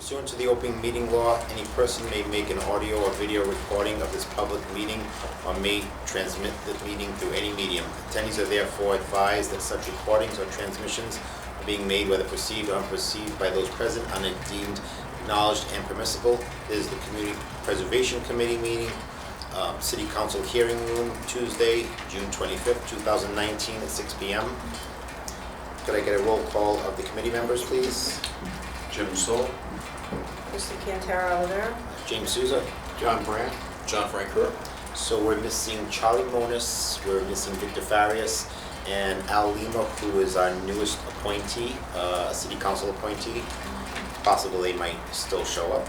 Pursuant to the open meeting law, any person may make an audio or video recording of this public meeting or may transmit the meeting through any medium. Attendees are therefore advised that such recordings or transmissions are being made, whether perceived or unperceived, by those present and are deemed acknowledged and permissible. This is the Community Preservation Committee meeting, City Council hearing room, Tuesday, June 25th, 2019 at 6 p.m. Could I get a roll call of the committee members, please? Jim Stoll. Mr. Cantara over there. James Souza. John Brandt. John Frank Kerr. So we're missing Charlie Monis, we're missing Victor Farias, and Al Lima, who is our newest appointee, a city council appointee. Possible they might still show up.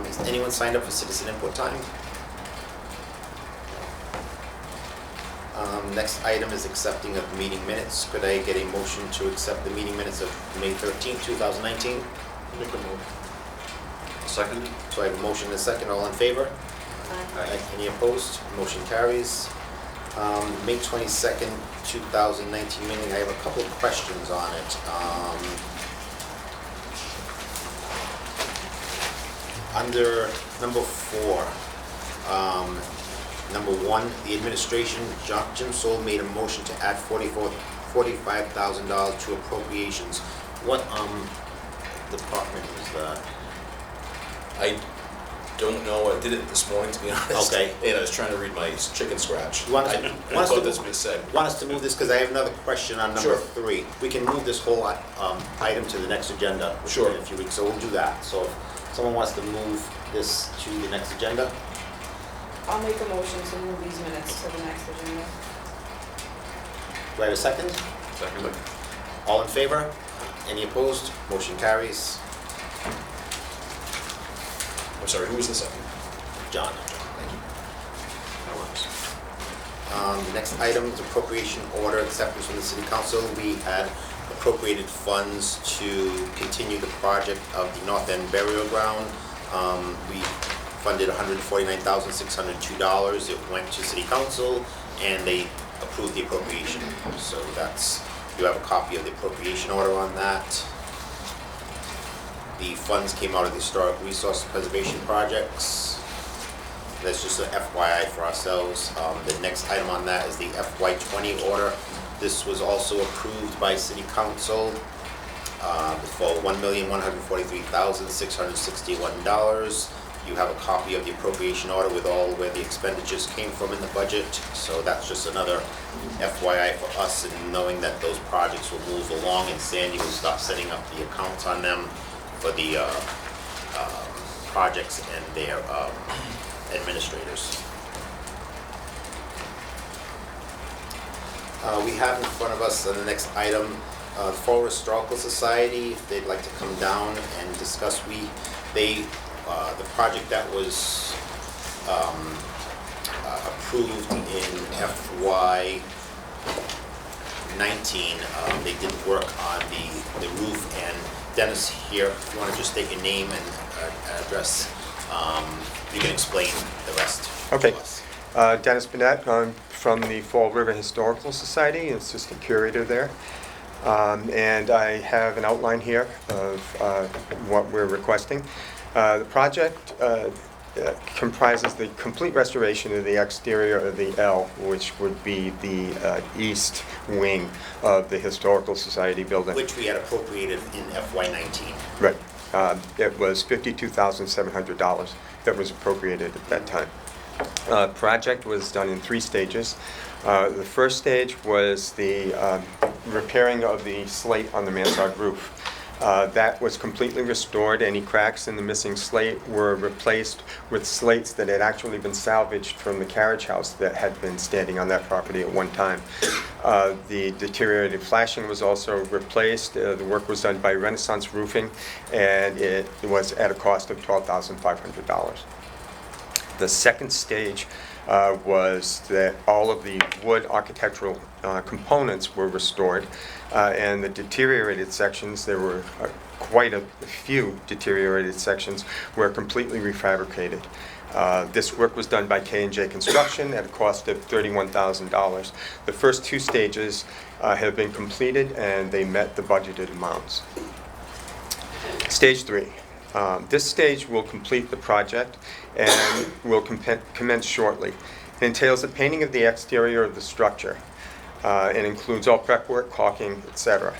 Is anyone signed up for citizen input time? Next item is accepting of meeting minutes. Could I get a motion to accept the meeting minutes of May 13th, 2019? Make a move. Second. So I have a motion and a second. All in favor? Aye. Any opposed? Motion carries. May 22nd, 2019 meeting. I have a couple of questions on it. Under number 4, number 1, the administration, Jim Soul made a motion to add $45,000 to appropriations. What department is that? I don't know. I did it this morning, to be honest. Okay. And I was trying to read my chicken scratch. You want us I to- thought this was said. Want us to move this, because I have another question on number Sure. 3. We can move this whole item to the next agenda Sure. in a few weeks, so we'll do that. So if someone wants to move this to the next agenda, I'll make a motion to move these minutes to the next agenda. do I have a second? Second. All in favor? Any opposed? Motion carries. I'm sorry, who was the second? John. Thank you. That works. The next item is appropriation order acceptance from the city council. We had appropriated funds to continue the project of the North End Burial Ground. We funded $149,602. It went to city council and they approved the appropriation. So you have a copy of the appropriation order on that. The funds came out of the Historic Resource Preservation Projects. That's just an FYI for ourselves. The next item on that is the FY20 order. This was also approved by City Council for $1,143,661. You have a copy of the appropriation order with all where the expenditures came from in the budget. So that's just another FYI for us, and knowing that those projects will move along and Sandy will start setting up the accounts on them for the projects and their administrators. We have in front of us the next item, the Fall Historical Society, if they'd like to come down and discuss. The project that was approved in FY19, they did work on the roof, and Dennis here, if you want to just state your name and address, you can explain the rest Okay. to us. Dennis Burnett, I'm from the Fall River Historical Society, assistant curator there. And I have an outline here of what we're requesting. The project comprises the complete restoration of the exterior of the L, which would be the east wing of the Historical Society building. Which we had appropriated in FY19. Right. It was $52,700 that was appropriated at that time. Project was done in 3 stages. The first stage was the repairing of the slate on the mansard roof. That was completely restored. Any cracks in the missing slate were replaced with slates that had actually been salvaged from the carriage house that had been standing on that property at one time. The deteriorated flashing was also replaced. The work was done by Renaissance Roofing, and it was at a cost of $12,500. The second stage was that all of the wood architectural components were restored, and the deteriorated sections, there were quite a few deteriorated sections, were completely refabricated. This work was done by K&J Construction at a cost of $31,000. The first 2 stages have been completed and they met the budgeted amounts. Stage 3. This stage will complete the project and will commence shortly. It entails the painting of the exterior of the structure and includes all prep work, caulking, etc.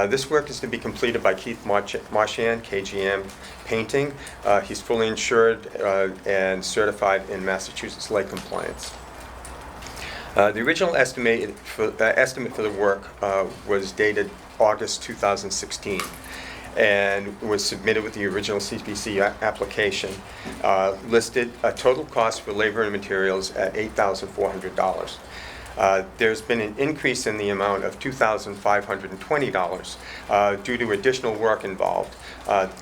This work is to be completed by Keith Marchand, KGM Painting. He's fully insured and certified in Massachusetts Lake compliance. The original estimate for the work was dated August 2016 and was submitted with the original CPC application, listed a total cost for labor and materials at $8,400. There's been an increase in the amount of $2,520 due to additional work involved.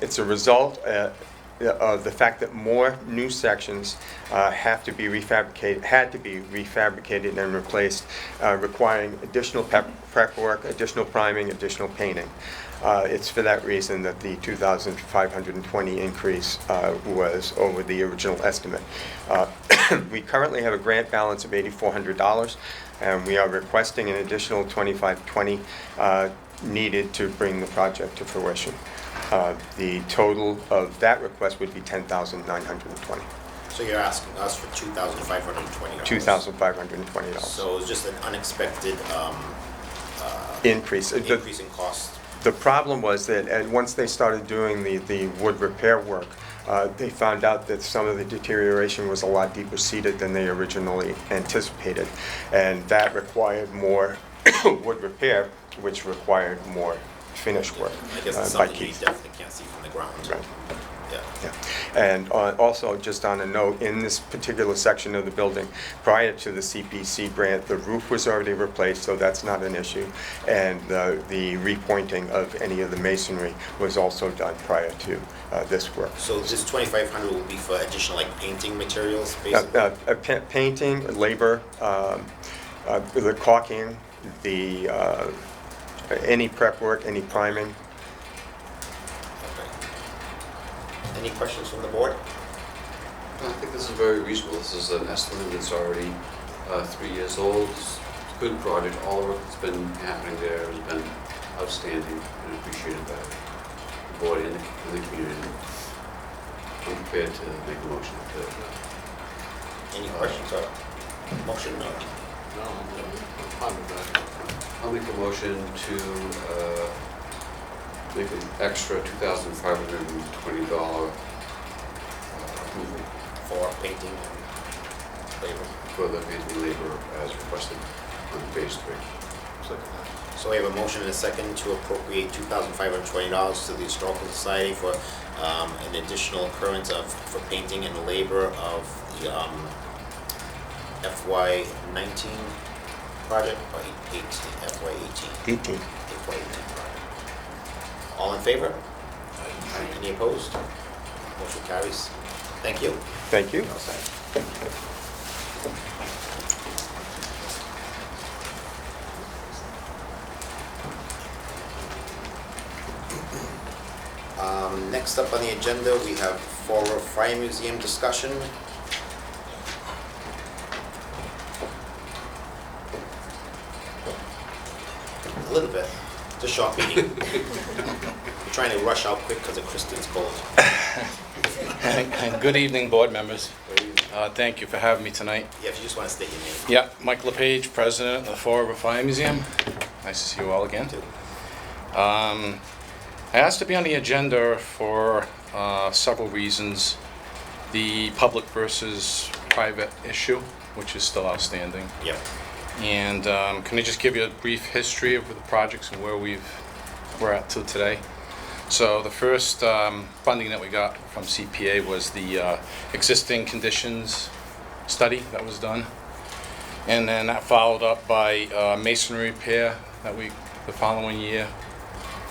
It's a result of the fact that more new sections had to be refabricated and replaced, requiring additional prep work, additional priming, additional painting. It's for that reason that the $2,520 increase was over the original estimate. We currently have a grant balance of $8,400, and we are requesting an additional $2,520 needed to bring the project to fruition. The total of that request would be $10,920. So you're asking us for $2,520? $2,520. So it was just an unexpected Increase. increase in cost. The problem was that once they started doing the wood repair work, they found out that some of the deterioration was a lot deeper seated than they originally anticipated. And that required more wood repair, which required more finish work I guess it's by something you Keith. definitely can't see from the ground. Right. Yeah. Yeah. And also, just on a note, in this particular section of the building, prior to the CPC grant, the roof was already replaced, so that's not an issue. And the repointing of any of the masonry was also done prior to this work. So this $2,500 will be for additional like painting materials, basically? Painting, labor, the caulking, any prep work, any priming. Okay. Any questions from the board? I think this is very reasonable. This is an estimate that's already 3 years old. It's a good project. All the work that's been happening there has been outstanding and appreciated by the board and the community. I'm prepared to make a motion to... Any questions or motion? No. No, I'm fine with that. I'll make a motion to make an extra $2,520 approval For painting and labor. for the painting labor as requested on phase 3. So we have a motion and a second to appropriate $2,520 to the Historical Society for an additional occurrence for painting and labor of the FY19 project, or FY18? 18. FY18 project. All in favor? Any opposed? Motion carries. Thank you. Thank you. All set. Next up on the agenda, we have Fall River Fire Museum discussion. A little bit. It's a short meeting. We're trying to rush out quick because of Kristen's cold. Good evening, board members. Thank you for having me tonight. Yeah, if you just want to state your name. Yeah, Mike LePage, president of the Fall River Fire Museum. Nice to see you all again. Too. I asked to be on the agenda for several reasons. The public versus private issue, which is still outstanding. Yep. And can I just give you a brief history of the projects and where we're at till today? So the first funding that we got from CPA was the existing conditions study that was done. And then that followed up by masonry repair the following year,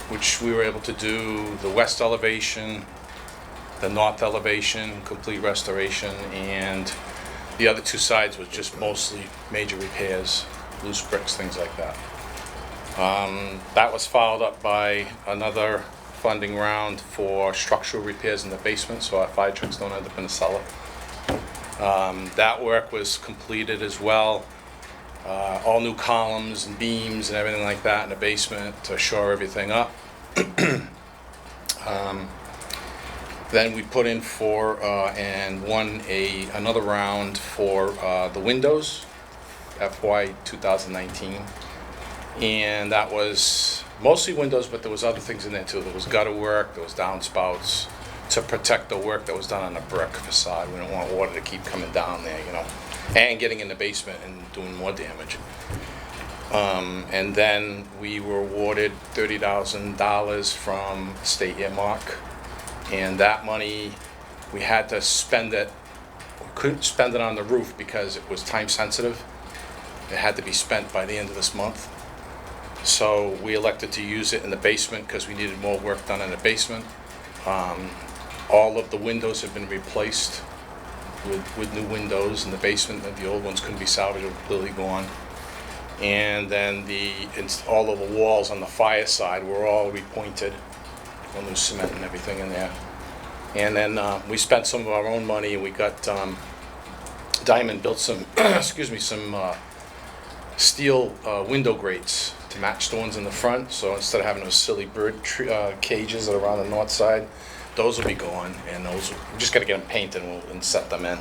which we were able to do the west elevation, the north elevation, complete restoration, and the other two sides was just mostly major repairs, loose bricks, things like that. That was followed up by another funding round for structural repairs in the basement, so our fire trucks don't end up in the cellar. That work was completed as well. All new columns and beams and everything like that in the basement to shore everything up. Then we put in and won another round for the windows, FY 2019. And that was mostly windows, but there was other things in there too. There was gutter work, there was downspouts to protect the work that was done on the brick facade. We don't want water to keep coming down there, and getting in the basement and doing more damage. And then we were awarded $30,000 from state earmark. And that money, we had to spend it, we couldn't spend it on the roof because it was time sensitive. It had to be spent by the end of this month. So we elected to use it in the basement because we needed more work done in the basement. All of the windows have been replaced with new windows in the basement. The old ones couldn't be salvaged, were completely gone. And then all of the walls on the fire side were all repointed. All new cement and everything in there. And then we spent some of our own money, and we got Diamond built some steel window grates to match the ones in the front. So instead of having those silly bird cages that are around the north side, those will be gone, and we just got to get them painted and set them in.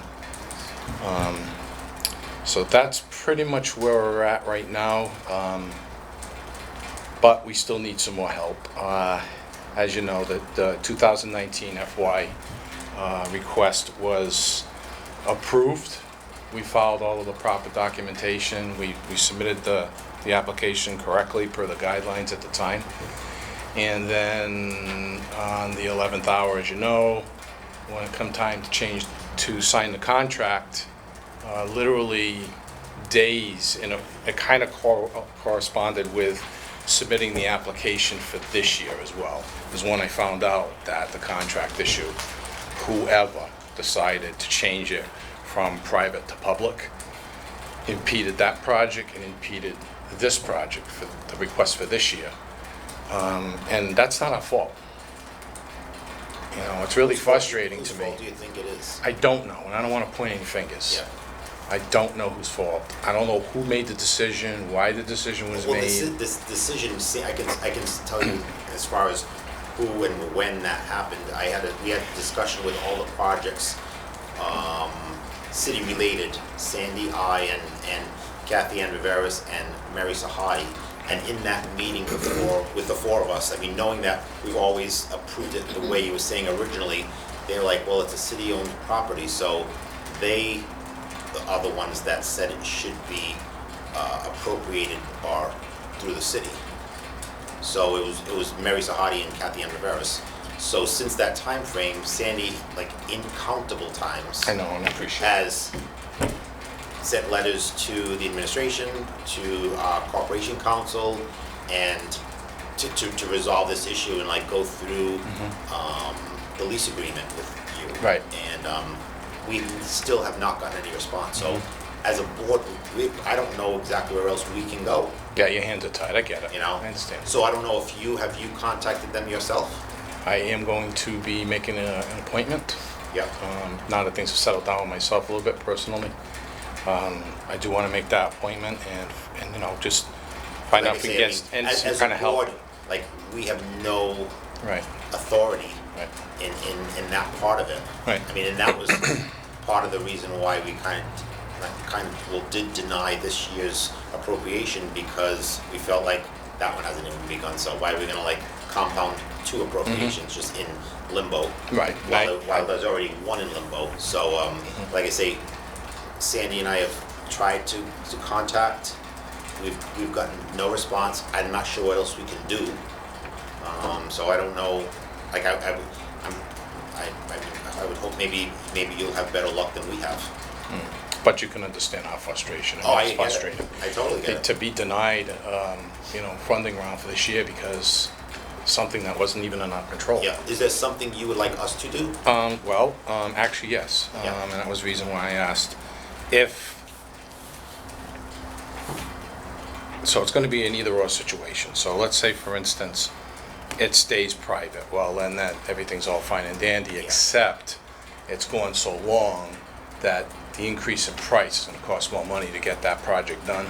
So that's pretty much where we're at right now, but we still need some more help. As you know, the 2019 FY request was approved. We filed all of the proper documentation. We submitted the application correctly per the guidelines at the time. And then on the 11th hour, as you know, when it come time to sign the contract, literally days, it kind of corresponded with submitting the application for this year as well, is when I found out that the contract issue, whoever decided to change it from private to public, impeded that project and impeded this project for the request for this year. And that's not our fault. It's really frustrating to me. Whose fault do you think it is? I don't know, and I don't want to point any fingers. Yeah. I don't know whose fault. I don't know who made the decision, why the decision was Well, made. this decision, I can tell you as far as who and when that happened. We had a discussion with all the projects, city related, Sandy, and Kathy Ann Viveras and Mary Sahadi. And in that meeting with the four of us, I mean, knowing that we've always approved it the way you were saying originally, they're like, well, it's a city-owned property, so they are the ones that said it should be appropriated or through the city. So it was Mary Sahadi and Kathy Ann Viveras. So since that time frame, Sandy, like incountable times, I know, and I appreciate it. has sent letters to the administration, to Corporation Council, and to resolve this issue and like go through the lease agreement with you. Right. And we still have not gotten any response. So as a board, I don't know exactly where else we can go, Yeah, your hands are tied, I get it. I understand. So I don't know if have you contacted them yourself? I am going to be making an appointment. Yeah. Now that things have settled down with myself a little bit personally. I do want to make that appointment and just find out if we can get and some as kind a of help. board, like we have no Right, authority right. in that part of it. Right. I mean, and that was part of the reason why we did deny this year's appropriation, because we felt like that one hasn't even begun, so why are we gonna like compound two appropriations just in limbo? Right. While there's already one in limbo, so, like I say, Sandy and I have tried to contact, we've gotten no response, I'm not sure what else we can do. So I don't know, like I would hope maybe you'll have better luck than we have. But you can understand our frustration. Oh, I It's get frustrating. it. I totally get it. To be denied, funding round for this year because something that wasn't even in our control. Yeah, is there something you would like us to do? Actually, yes. Yeah. And that was the reason why I asked so it's going to be an either-or situation. So let's say, for instance, it stays private. Well, then everything's all fine and dandy, except it's gone so long that the increase in price is going to cost more money to get that project done,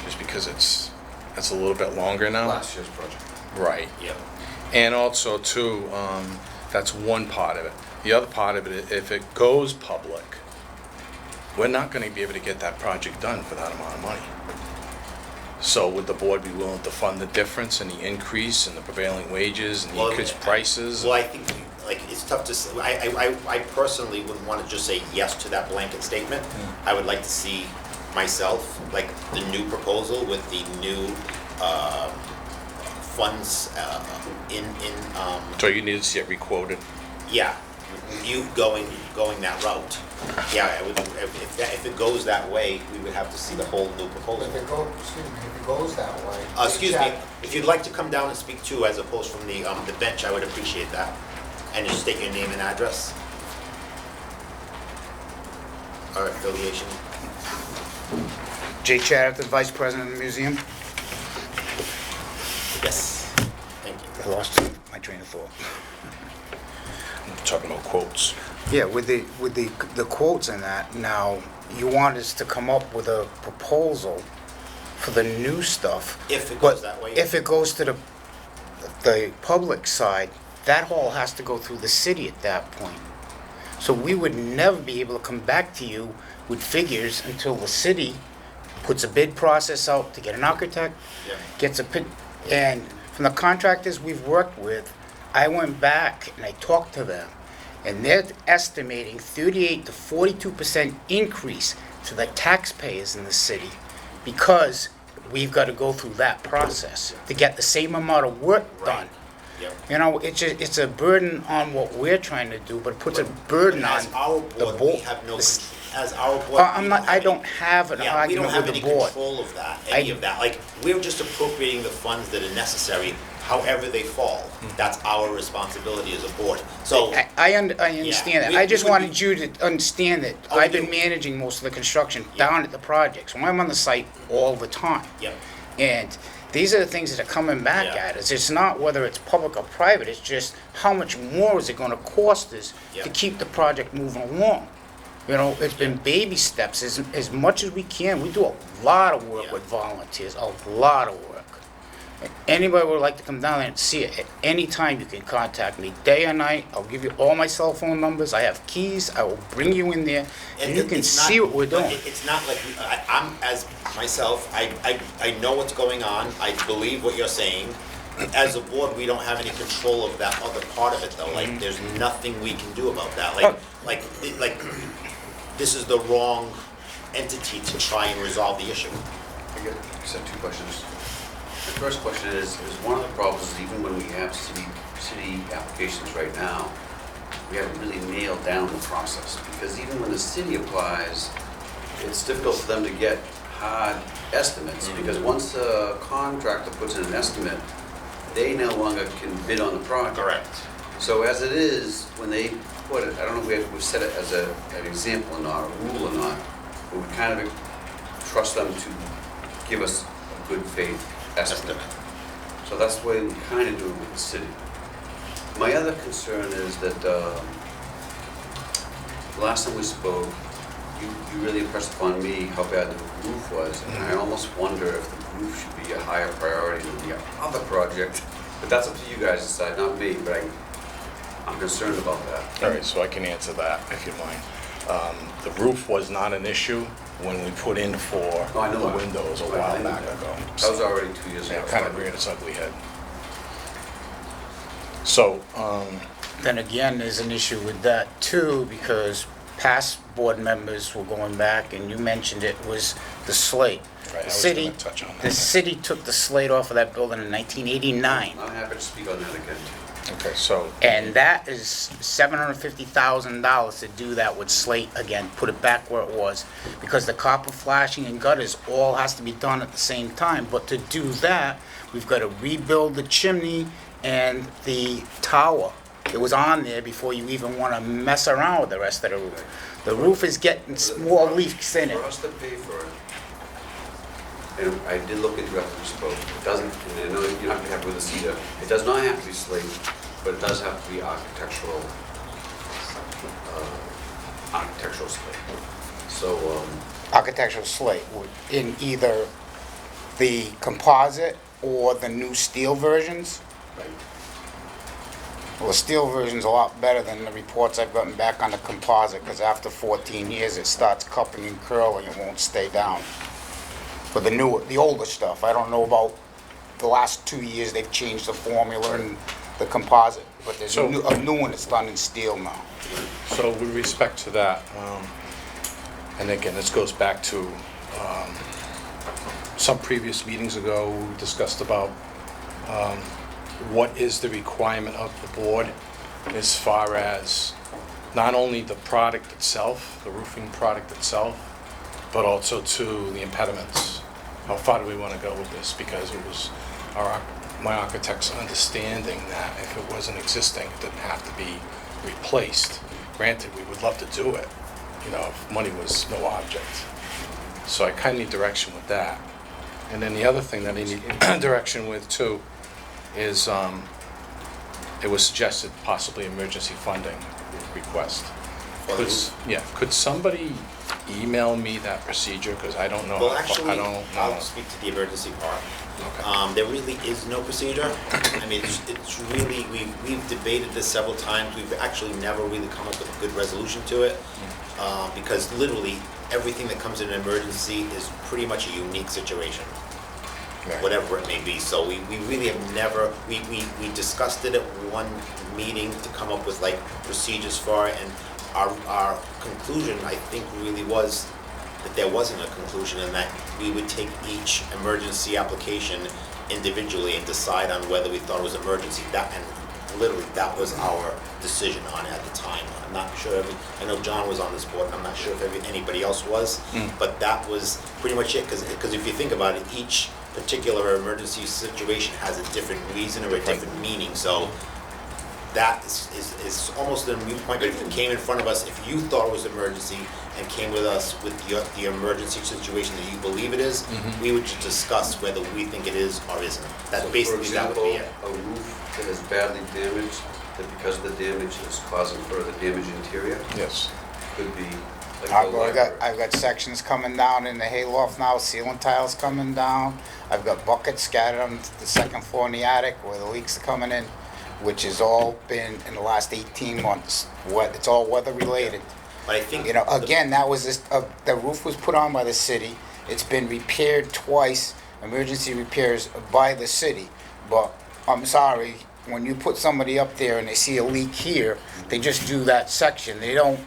just because it's a little bit longer now. Last year's project. Right. Yeah. And also, too, That's one part of it. The other part of it, if it goes public, we're not gonna be able to get that project done for that amount of money. So would the board be willing to fund the difference in the increase in the prevailing wages and the Well, increased prices? Well, I think, like, it's tough to, I personally wouldn't want to just say yes to that blanket statement. I would like to see myself, like, the new proposal with the new funds So you need to see it requoted? yeah, you going that route. Yeah, I would, if it goes that way, we would have to see the whole new proposal. If it goes that way. Excuse me, if you'd like to come down and speak too, as opposed from the bench, I would appreciate that. And just state your name and address. Or affiliation. Jay Chatterton, Vice President of the museum. Yes, thank you. I lost my train of thought. I'm talking about quotes. Yeah, with the quotes and that, now, you want us to come up with a proposal for the new stuff. If it but goes that way. If it goes to the public side, that all has to go through the city at that point. So we would never be able to come back to you with figures until the city puts a bid process out to get an architect, Yeah. gets a bid, and from the contractors we've worked with, I went back and I talked to them, and they're estimating 38 to 42% increase to the taxpayers in the city because we've got to go through that process to get the same amount of work done. Yep. You know, it's a burden on what we're trying to do, but it puts a burden on As our the board, we board. have no, as our board. I'm we not, I have don't any- have an Yeah, we don't argument have with any the board. control of that, any I- of that. Like, we're just appropriating the funds that are necessary, however they fall. That's our responsibility as a board. So, I understand that. we- I just we would wanted be- you to understand that Oh, I've been you- managing most of the construction Yeah. down at the project, so I'm on the site all the time. yep, And these are the things that are coming back Yeah. at us. It's not whether it's public or private, it's just how much more is it gonna cost us Yeah. to keep the project moving along? You know, it's been baby steps, as much as we can. We do a lot of work Yeah. with volunteers, a lot of work. Anybody would like to come down there and see it, at any time you can contact me, day or night. I'll give you all my cell phone numbers, I have keys, I will bring you in there, and you can it's not- see what we're but doing. It's not like, I'm, as myself, I know what's going on, I believe what you're saying. As a board, we don't have any control of that other part of it, though, like, there's nothing we can do about that, like, this is the wrong entity to try and resolve the issue. I just have two questions. The first question is one of the problems is even when we have city applications right now, we haven't really nailed down the process. Because even when the city applies, it's difficult for them to get hard estimates. Because once a contractor puts in an estimate, they no longer can bid on the project. Correct. So as it is, when they put it, I don't know if we've set it as an example or not, a rule or not, but we kind of trust them to give us a good faith estimate. So that's the way we kind of do it with the city. My other concern is that the last time we spoke, you really impressed upon me how bad the roof was, and I almost wonder if the roof should be a higher priority than the other project. But that's up to you guys to decide, not me, but I'm concerned about that. All right, so I can answer that, if you mind. The roof was not an issue when we put in for Oh, I know the that. windows a I while know back that. ago. That was already 2 years ago. Yeah, kind of reared its ugly head. So, Then again, there's an issue with that too, because past board members were going back, and you mentioned it, was the slate. Right, I The was city, gonna touch on that. the city took the slate off of that building in 1989. I'm happy to speak on that again. okay, so, And that is $750,000 to do that with slate again, put it back where it was. Because the copper flashing and gutters all has to be done at the same time. But to do that, we've got to rebuild the chimney and the tower. It was on there before you even want to mess around with the rest of the roof. The roof is getting more leaks in it. For us to pay for it, and I did look into it after we spoke, it doesn't, and I know you're not gonna have with the cedar, it does not have to be slate, but it does have to be architectural slate. So, Architectural slate in either the composite or the new steel versions. right. Well, the steel version's a lot better than the reports I've gotten back on the composite, because after 14 years, it starts cupping and curling, it won't stay down. For the older stuff, I don't know about the last 2 years, they've changed the formula and the composite, but there's a new one that's done in steel now. So with respect to that, and again, this goes back to some previous meetings ago, we discussed about what is the requirement of the board as far as not only the product itself, the roofing product itself, but also to the impediments. How far do we want to go with this? Because it was my architect's understanding that if it wasn't existing, it didn't have to be replaced. Granted, we would love to do it, you know, if money was no object. So I kind of need direction with that. And then the other thing that I need direction with too is it was suggested possibly emergency funding request. Could somebody email me that procedure? Because I don't know. Well, actually, I don't know. I'll speak to the emergency part. Okay. There really is no procedure. I mean, it's really, we've debated this several times. We've actually never really come up with a good resolution to it. Because literally, everything that comes in an emergency is pretty much a unique situation, whatever it may be. So we really have never, we discussed it at one meeting to come up with like procedures for it, and our conclusion, I think, really was that there wasn't a conclusion, and that we would take each emergency application individually and decide on whether we thought it was emergency. And literally, that was our decision on it at the time. I'm not sure, I know John was on this board, and I'm not sure if anybody else was, but that was pretty much it, because if you think about it, each particular emergency situation has a different reason or a different meaning, so that is almost a moot point. But if it came in front of us, if you thought it was emergency and came with us with the emergency situation that you believe it is, we would just discuss whether we think it is or isn't. That So, basically, that would be it. For example, a roof that is badly damaged, that because of the damage is causing further damage interior, Yes. could be like the library. I've got sections coming down in the hayloft now, ceiling tiles coming down. I've got buckets scattered on the second floor in the attic where the leaks are coming in, which has all been in the last 18 months. It's all weather related. But I think, You know, again, that was the roof was put on by the city. It's been repaired twice, emergency repairs by the city. But I'm sorry, when you put somebody up there and they see a leak here, they just do that section. They don't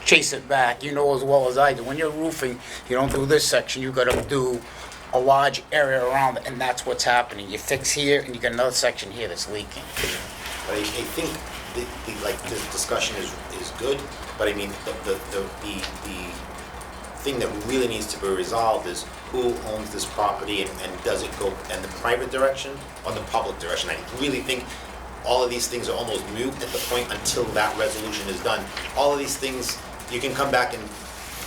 chase it back. You know as well as I do. When you're roofing, you don't do this section. You got to do a large area around it, and that's what's happening. You fix here, and you got another section here that's leaking. But I think this discussion is good, but I mean, the thing that really needs to be resolved is who owns this property, and does it go in the private direction or the public direction? I really think all of these things are almost moot at the point until that resolution is done. All of these things, you can come back and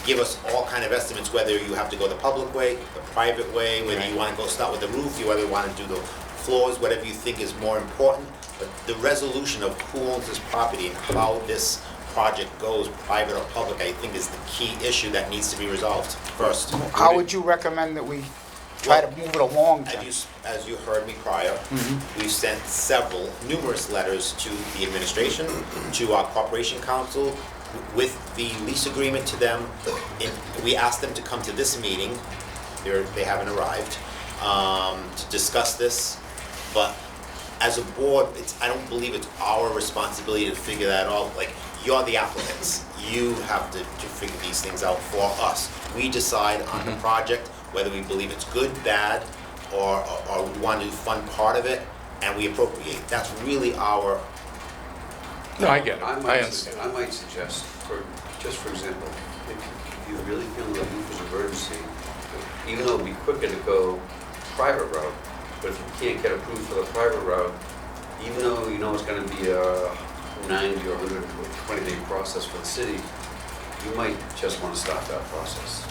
give us all kind of estimates, whether you have to go the public way, the private way, whether you want to go start with the roof, whether you want to do the floors, whatever you think is more important. But the resolution of who owns this property and how this project goes, private or public, I think is the key issue that needs to be resolved first. How would you recommend that we try to move it along? then? As you heard me prior, we've sent numerous letters to the administration, to our corporation council, with the lease agreement to them. We asked them to come to this meeting. They haven't arrived, to discuss this. But as a board, I don't believe it's our responsibility to figure that out. Like, you're the applicants. You have to figure these things out for us. We decide on the project, whether we believe it's good, bad, or we want to fund part of it, and we appropriate. That's really our... No, I get it. I I understand. might suggest, for example, if you really feel the roof is an emergency, even though it'd be quicker to go private route, but if you can't get approved for the private route, even though you know it's going to be a 90 or 120-day process for the city, you might just want to stop that process.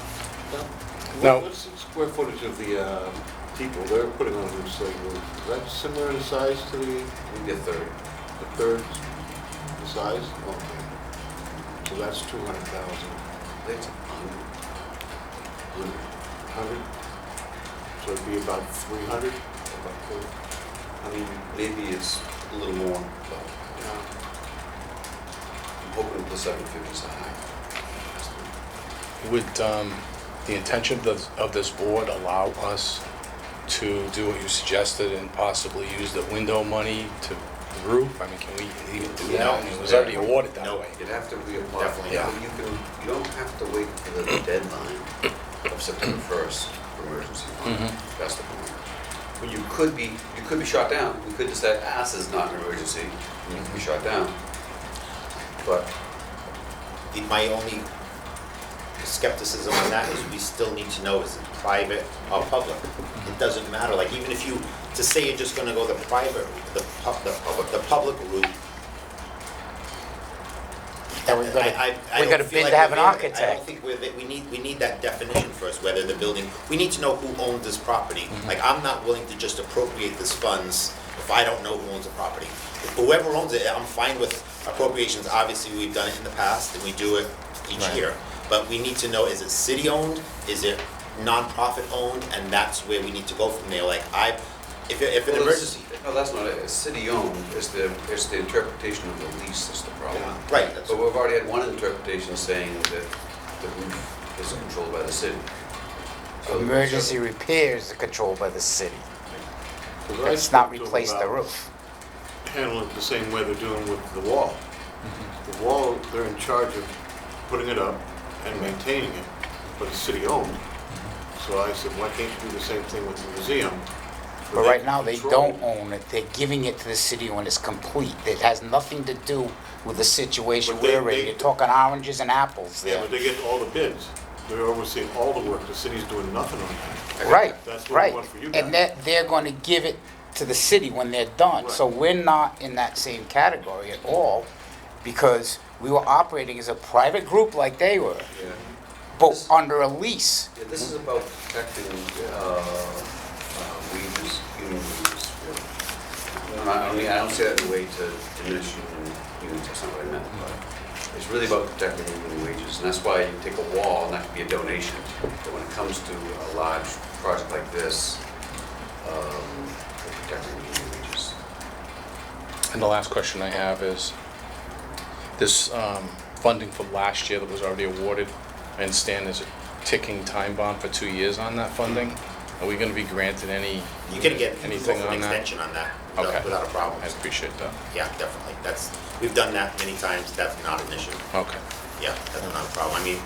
No. What's the square footage of the people they're putting on a new slate roof? Is that similar in size to the Maybe a third. third the size? Okay. So that's 200,000. It's 100. 100? So it'd be about 300? I mean, maybe it's a little more. But, yeah. I'm hoping the 750 is a high estimate. Would the intention of this board allow us to do what you suggested and possibly use the window money to roof? I mean, can we even do that? No. I mean, it was already awarded that No. way. You'd have to reapply. Definitely not. You don't have to wait for the deadline of September 1st for emergency fund. Mhm. That's the point. But you could be shot down. We could just say, this is not an emergency, and you can be shot down. But My only skepticism on that is we still need to know, is it private or public? It doesn't matter, like even if you, to say you're just gonna go the private, the public route. Then we've got to, I we've got to don't feel bid like to have we're an there. I architect. don't think we're there. We need that definition first, whether the building, we need to know who owns this property. Like, I'm not willing to just appropriate this funds if I don't know who owns the property. If whoever owns it, I'm fine with appropriations, obviously, we've done it in the past, and we do it each Right. year. But we need to know, is it city-owned, is it nonprofit owned, and that's where we need to go from there. Like, if an Well, emergency. No, that's not it. It's city-owned. It's the interpretation of the lease that's the problem. Right, that's, But we've already had one interpretation saying that the roof is controlled by the city. So- Emergency repairs are controlled by the city. 'Cause I It's not spoke to them replace the about roof. Handling it the same way they're doing with the wall. The wall, they're in charge of putting it up and maintaining it, but it's city-owned. So I said, why can't you do the same thing with the museum? But where right can now, they control don't own it. They're giving it to the city when it's complete. It has nothing to do with the situation But they- we're in. they- You're talking oranges and apples Yeah, there. but they get all the bids. They're overseeing all the work. The city's doing nothing on that. Right, That's what we right. want for you And guys. they're gonna give it to the city when they're done. Right. So we're not in that same category at all, because we were operating as a private group like they were, Yeah. but under a lease. Yeah, this is about protecting wages, union wages. really. I don't say that in a way to diminish unions, that's not what I meant. But it's really about protecting union wages, and that's why you take a wall, and that could be a donation. But when it comes to a large project like this, we're protecting union wages. And the last question I have is, this funding for last year that was already awarded, I understand there's a ticking time bomb for 2 years on that funding. Are we going to be granted any, you can get, you can go anything for an on that? extension on that Okay. without a problem. I appreciate that. Yeah, definitely. We've done that many times. That's not an issue. Okay. Yeah, that's not a problem. I mean,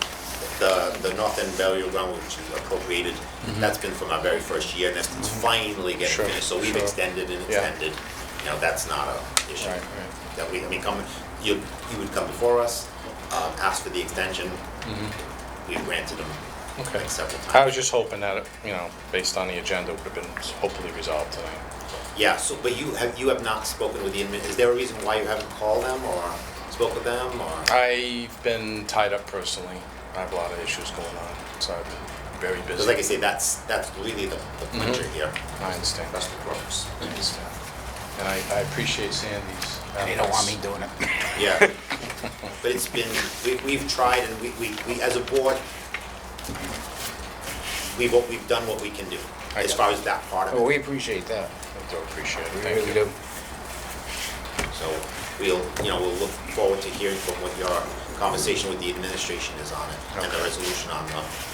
the North End Burial Ground, which is appropriated, that's been from our very first year, and it's finally getting Sure, finished. So we've sure. extended and Yeah. extended. You know, that's not a issue. Right, right. That we, I mean, you would come before us, ask for the extension. We granted them Okay. like several I times. was just hoping that, based on the agenda, it would have been hopefully resolved tonight. Yeah, so, but you have not spoken with the admin, is there a reason why you haven't called them or spoke with them or? I've been tied up personally. I have a lot of issues going on, so I've been very busy. Because like I say, that's really the clincher here. I understand. That's the crux. I understand. And I appreciate Sandy's. They don't want me doing it. Yeah, but it's been, we've tried and we, as a board, we've done what we can do I as got far as that part of Well, it. we appreciate that. I do appreciate it. We Thank really you. do. So we'll look forward to hearing from what your conversation with the administration is on it and the Okay. resolution on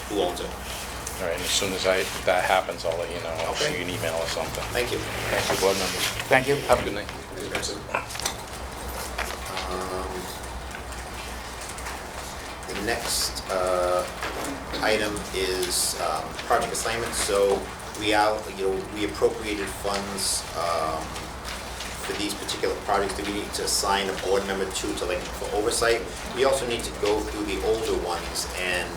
who owns it. All right, and as soon as that happens, I'll let you know. I'll shoot Okay. you an email or something. Thank you. Thank you, board members. Thank you. Have a good night. The next item is project assignment. So we appropriated funds for these particular projects that we need to assign a board member to for oversight. We also need to go through the older ones and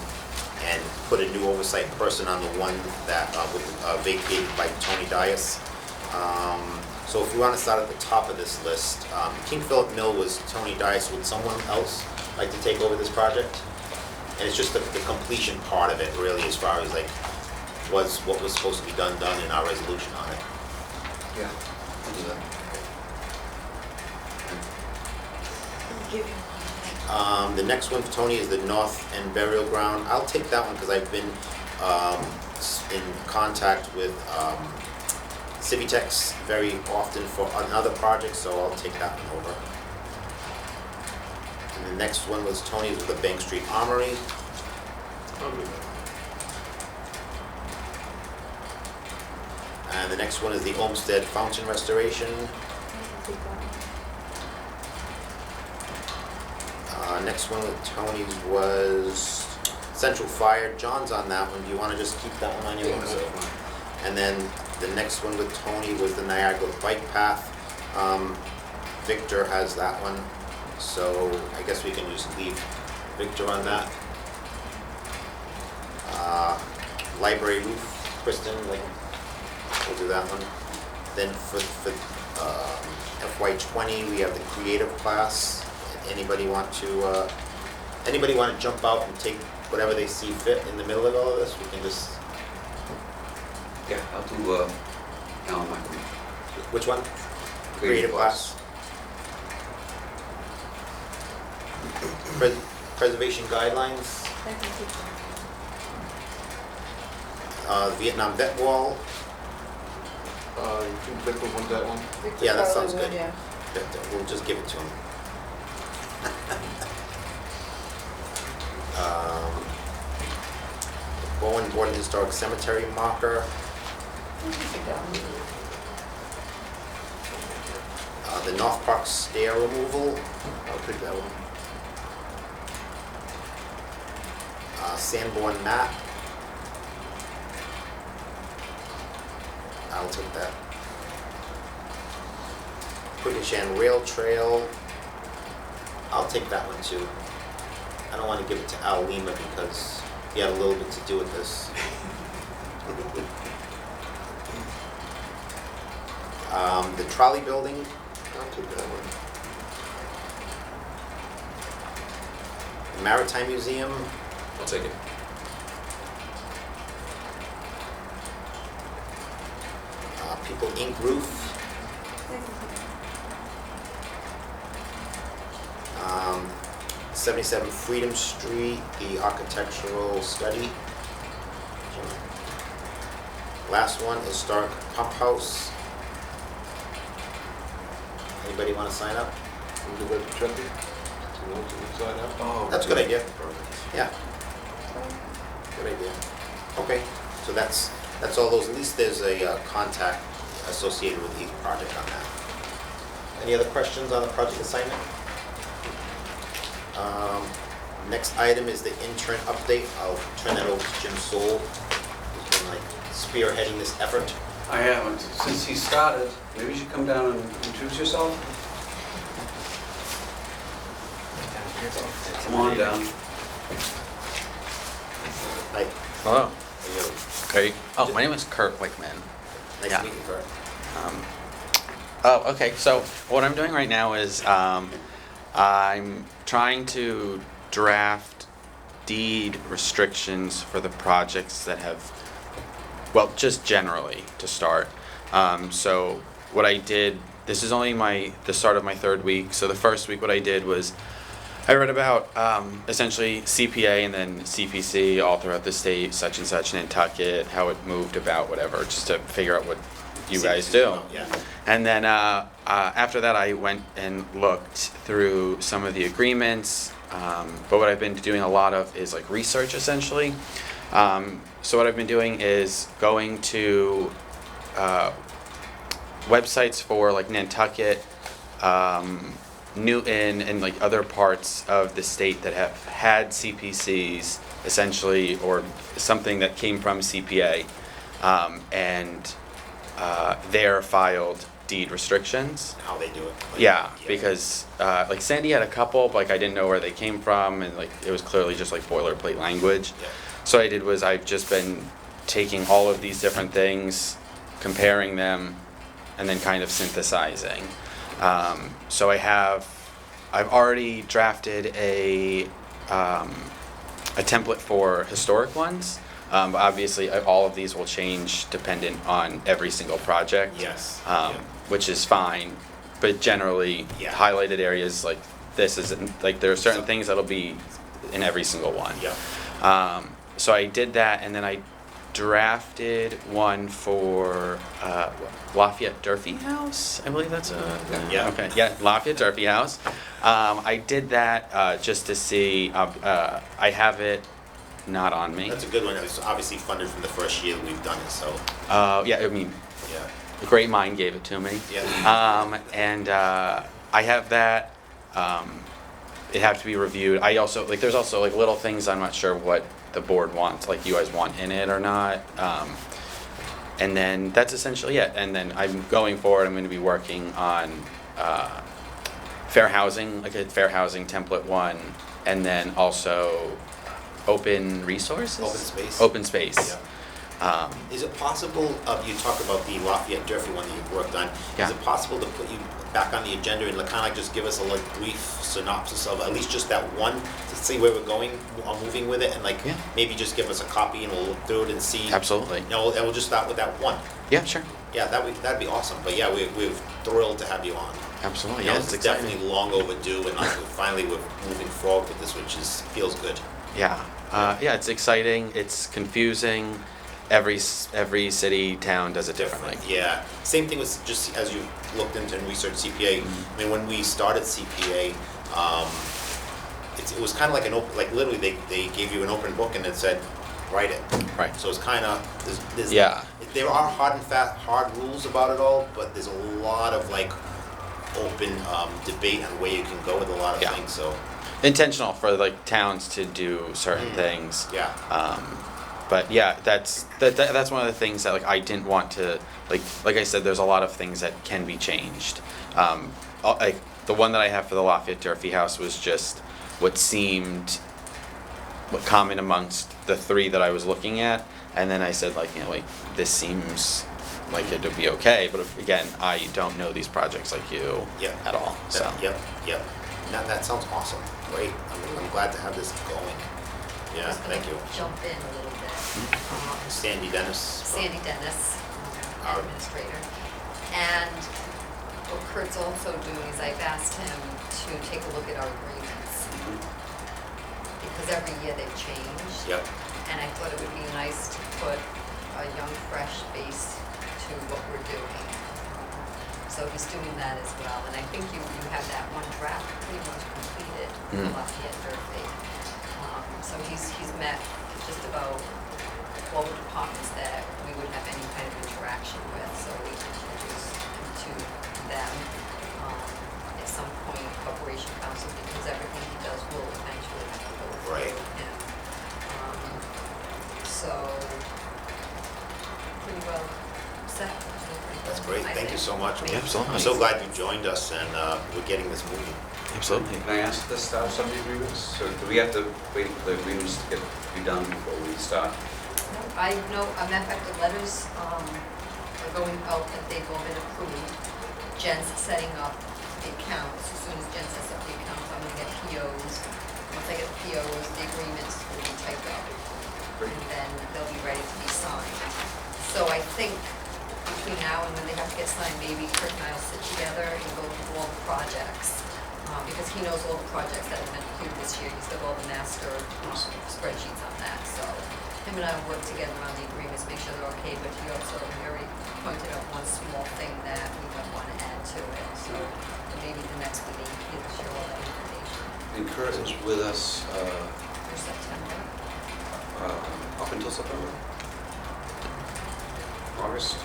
put a new oversight person on the one that was vacated by Tony Dias. So if you want to start at the top of this list, King Philip Mill was Tony Dias. Would someone else like to take over this project? And it's just the completion part of it, really, as far as was what was supposed to be done in our resolution on it. Yeah. I'll do that. The next one for Tony is the North End Burial Ground. I'll take that one because I've been in contact with Civitex very often for another project, so I'll take that one over. And the next one was Tony's with the Bank Street Armory. I'll do that. And the next one is the Olmsted Fountain Restoration. Next one with Tony's was Central Fire. John's on that one. Do you want to just keep that one on your Yeah, list? that's fine. And then the next one with Tony was the Niagara Bike Path. Victor has that one, so I guess we can just leave Victor on that. Library roof, Kristen, like, we'll do that one. Then for FY20, we have the creative class. Anybody want to jump out and take whatever they see fit in the middle of all of this? We can just, Yeah, I'll do, Alan Michael. which one? Creative class. Preservation guidelines, Vietnam vet wall. You think Victor wants that one? Victor Yeah, that probably sounds would, good. yeah. We'll just give it to him. Bowen Board Historic Cemetery marker. The North Park stair removal. I'll take that one. Sanborn mat. I'll take that. Quikenshan Rail Trail. I'll take that one too. I don't want to give it to Al Lima because he had a little bit to do with this. The trolley building. I'll take that one. The Maritime Museum. I'll take it. People Inc. roof. 77 Freedom Street, the architectural study. Last one, historic pump house. Anybody want to sign up? We'll do that to Chucky. You know, to sign up. Oh, That's a good idea. Perfect. Yeah. Good idea. Okay, so that's all those, at least there's a contact associated with each project on that. Any other questions on the project assignment? Next item is the intern update. I'll turn that over to Jim Soul, who's been like spearheading this effort. I haven't, since he started, maybe you should come down and introduce yourself? Come on down. Hi, Hello. how you doing? Great. Oh, my name is Kurt Wickman. Nice Yeah. to meet you, Kurt. Okay. So what I'm doing right now is I'm trying to draft deed restrictions for the projects that have, well, just generally to start. So what I did, this is only the start of my third week. So the first week, what I did was I read about essentially CPA and then CPC all throughout the state, such and such, Nantucket, how it moved about, whatever, just to figure out what you guys do. Yeah. And then after that, I went and looked through some of the agreements. But what I've been doing a lot of is like research, essentially. So what I've been doing is going to websites for like Nantucket, Newton, and like other parts of the state that have had CPCs, essentially, or something that came from CPA, and their filed deed restrictions. How they do it. Like, Yeah, because like Sandy had a couple, but like I didn't know where they came from, and like it was clearly just like boilerplate language. Yeah. So what I did was I've just been taking all of these different things, comparing them, and then kind of synthesizing. So I've already drafted a template for historic ones. But obviously, all of these will change dependent on every single project. Yes. Which is fine, but generally, Yeah. highlighted areas like this isn't, like there are certain things that'll be in every single one. Yeah. So I did that, and then I drafted one for Lafayette Durfee House. I believe that's a Yeah. Okay. Yeah, Lafayette Durfee House. I did that just to see. I have it not on me. That's a good one. It was obviously funded from the first year that we've done it, so, Yeah, I mean, yeah. a great mind gave it to me. Yeah. And I have that. It has to be reviewed. I also like. There's also like little things I'm not sure what the board wants, like you guys want in it or not. And then that's essentially it. And then I'm going forward. I'm going to be working on fair housing, like a fair housing template one, and then also open resources. Open space. Open space. Yeah. Is it possible, you talk about the Lafayette Durfee one that you've worked on, Yeah. is it possible to put you back on the agenda and kind of like just give us a like brief synopsis of at least just that one, to see where we're going, moving with it, and like Yeah. maybe just give us a copy and we'll look through it and see. Absolutely. You know, and we'll just start with that one. Yeah, sure. Yeah, that'd be awesome, but yeah, we're thrilled to have you on. Absolutely. You know, Yeah, it's exciting. definitely long overdue, and like finally we're moving forward with this, which feels good. Yeah, yeah, it's exciting. It's confusing. Every city, town does it differently. Yeah, same thing with just as you looked into and researched CPA. I mean, when we started CPA, it was kind of like an open, like literally they gave you an open book and it said, write it. Right. So it's kind of there's Yeah. There are hard rules about it all, but there's a lot of like open debate on where you can go with a lot of Yeah. things. So Intentional for like towns to do certain things. yeah. But yeah, that's one of the things that like I didn't want to like I said, there's a lot of things that can be changed. Like the one that I have for the Lafayette Durfee House was just what seemed common amongst the three that I was looking at, and then I said like, you know, like this seems like it would be okay, but again, I don't know these projects like you Yeah. at all. So Yep. That sounds awesome. Great. I'm glad to have this going. Yeah, Just gonna thank you. Jump in a little bit. Sandy Dennis. Sandy Dennis, Our- administrator. And what Kurt's also doing is I've asked him to take a look at our agreements. Because every year they've changed. Yep. And I thought it would be nice to put a young, fresh face to what we're doing. So he's doing that as well. And I think you have that one draft pretty much completed for Lafayette Durfee. So he's met just about all the departments that we would have any kind of interaction with, so we introduce him to them. At some point, Corporation Council, because everything he does will eventually have to go through Right. him. So, pretty well set. That's great. I Thank you think. so much. Yeah, absolutely. I'm so glad you joined us and we're getting this moving. absolutely. Can I ask the status of the agreements? So do we have to wait for the agreements to be done before we start? I know, a matter of fact, the letters are going out, that they've all been approved. Jen's setting up the accounts. As soon as Jen sets up the accounts, I'm gonna get POs. Once I get the POs, the agreements will be typed up. Great. And then they'll be ready to be signed. So I think between now and when they have to get signed, maybe Kurt and I will sit together and go through all the projects. Because he knows all the projects that have been approved this year. He's got all the master spreadsheets on that. So him and I will work together on the agreements, make sure they're okay, but he also already pointed out one small thing that we might want to add to it. So maybe the next meeting, he'll share all that information And Kurt is with us for September. up until September? August?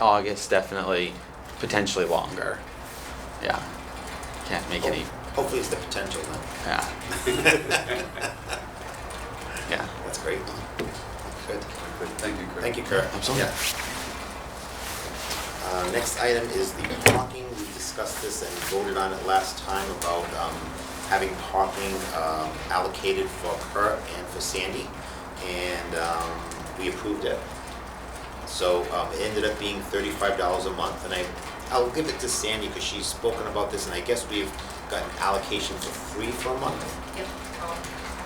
August, definitely, potentially longer. Yeah. Can't make any. Hopefully it's the potential then. Yeah. Yeah. That's great. Good. Good, thank you, Kurt. Thank you, Kurt. Absolutely. Yeah. Next item is the parking. We discussed this and voted on it last time about having parking allocated for Kurt and for Sandy, and we approved it. So it ended up being $35 a month, and I'll give it to Sandy because she's spoken about this, and I guess we've got an allocation for free for a month. Yep.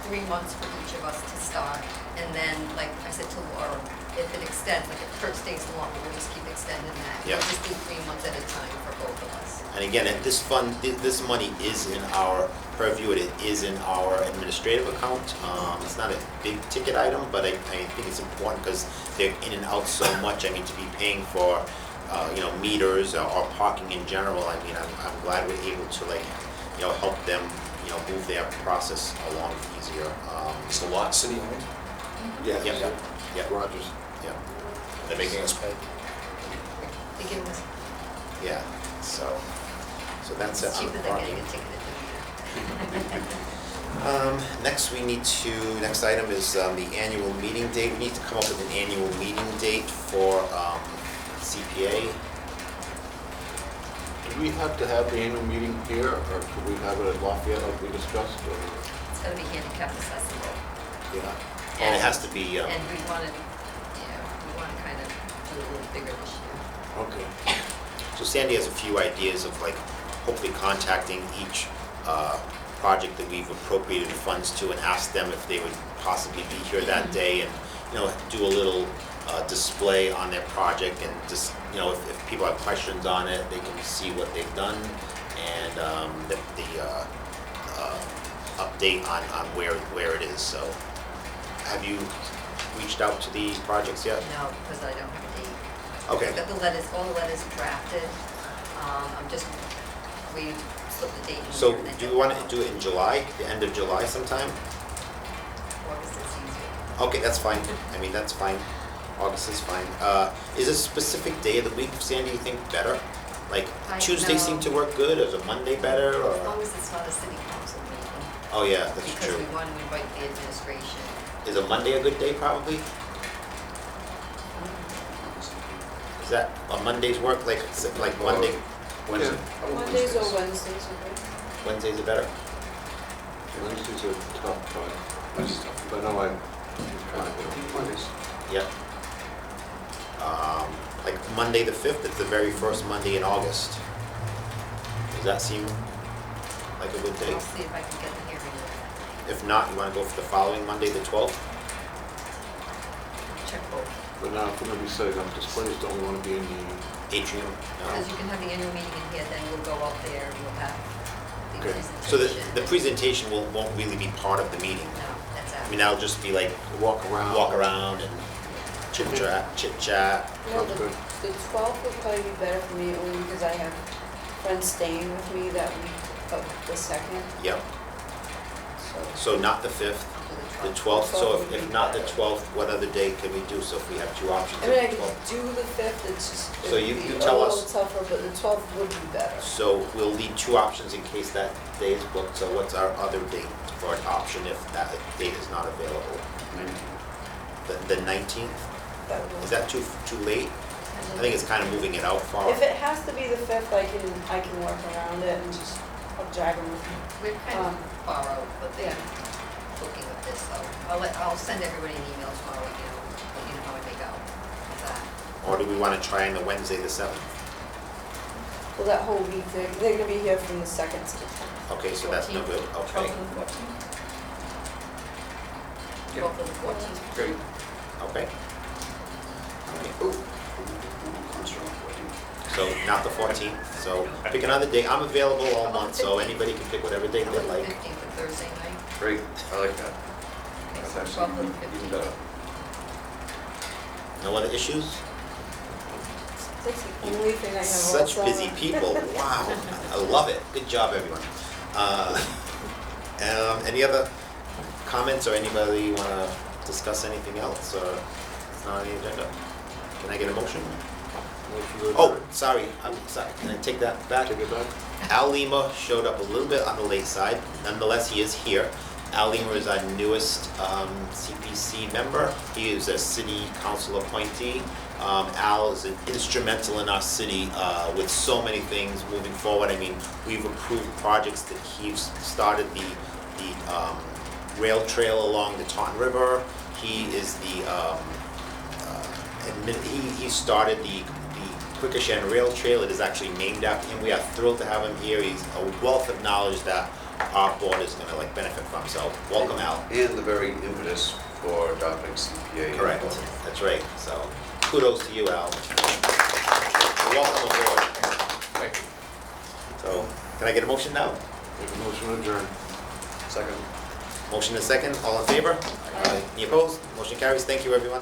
3 months for each of us to start. And then, like I said to Laura, if it extends, like if Kurt stays longer, we'll just keep extending that. Yeah. We'll just do 3 months at a time for both of us. And again, and this fund, this money is in our purview, it is in our administrative account. It's not a big ticket item, but I think it's important because they're in and out so much. I mean, to be paying for, meters or parking in general, I mean, I'm glad we're able to help them, move their process along easier. Is the lot city owned? Yeah. Yeah. Rogers. Yeah, They're making us pay? They give us, yeah, so that's it it's on cheaper the than parking. getting a ticket at the meter. Next item is the annual meeting date. We need to come up with an annual meeting date for CPA. Do we have to have the annual meeting here, or could we have it at Lafayette like we discussed? Or- It's gotta be handicap accessible. Yeah. And it has to be, And we wanna kind of do a little bigger this year. Okay. so Sandy has a few ideas of hopefully contacting each project that we've appropriated funds to and ask them if they would possibly be here that day and, do a little display on their project and just, if people have questions on it, they can see what they've done and the update on where it is. So have you reached out to the projects yet? No, because I don't have a date. Okay. I've got the letters, all the letters drafted. We slipped the date in So here and then do we want to do it in July, the end of July sometime? August is easier. Okay, that's fine. I mean, that's fine. August is fine. Is a specific day of the week, Sandy, you think better? Like Tuesday seem to work good, or is a Monday better, As long or? as it's not a city council meeting. Oh, yeah, that's Because true. we want to invite the administration. Is a Monday a good day, probably? Is that, Mondays work, like Monday, Wednesday. Mondays or Wednesdays are good. Wednesdays are better? Wednesdays are tough, but I know Mondays. Yep. Like Monday the 5th, it's the very first Monday in August. Does that seem like a good day? I'll see if I can get the hearing. If not, you want to go for the following Monday, the 12th? Check both. but now if we're gonna be setting up displays, don't we wanna be in the, Atrium? No? Because you can have the annual meeting in here, then we'll go up there and we'll have the Okay. presentation. So the presentation won't really be part of the meeting. No, that's I after. mean, that'll just be like walk around? walk around and chit chat. No, Sounds good. the 12th would probably be better for me only because I have friends staying with me that week of the 2nd, Yep. so. So not the 5th, After the 12th. So would if be not the better. 12th, what other day can we do? So if we have two options. I mean, I the could 12th. do the 5th, it's just, it So would you be a tell little us. tougher, but the 12th would be better. So we'll leave two options in case that day is booked. So what's our other date for an option if that date is not available? The 19th? That would Is that too late? I think it's kind of moving it out far. If it has to be the 5th, I can work around it and just, I'll drag them with me. We're kind of far out, but they're looking at this, so I'll send everybody an email tomorrow, let you know how it may go. How's that? Or do we want to try on the Wednesday, the 7th? Well, that whole week, they're gonna be here from the 2nd to the 10th. Okay, so that's no good, okay. 12th and the 14th? 12th and the 14th. Great. Okay. Ooh. So not the 14th, so pick another day. I'm available all month, so anybody can pick whatever day How they about the like. 15th, a Thursday night? Great, I like that. Okay, That's so actually 12th and the even 15th. better. No other issues? That's the only thing I have all Such summer. busy people, wow, I love it. Good job, everyone. Any other comments or anybody want to discuss anything else or it's not on the agenda? Can I get a motion? Motion to Oh, adjourn. sorry, I'm sorry, can I take that back? Take it back? Al Lima showed up a little bit on the late side. Nonetheless, he is here. Al Lima is our newest CPC member. He is a city council appointee. Al is instrumental in our city with so many things moving forward. I mean, we've approved projects that he's started the rail trail along the Taunton River. He is he started the Quikasham Rail Trail. It is actually named after him. We are thrilled to have him here. He's a wealth of knowledge that our board is gonna like benefit from, so welcome, Al. And the very impetus for adopting CPA. Correct, that's right, so kudos to you, Al. Welcome aboard. Thank you. So, can I get a motion now? Make a motion to adjourn. Second. Motion is second, all in favor? Any opposed? Motion carries, thank you, everyone.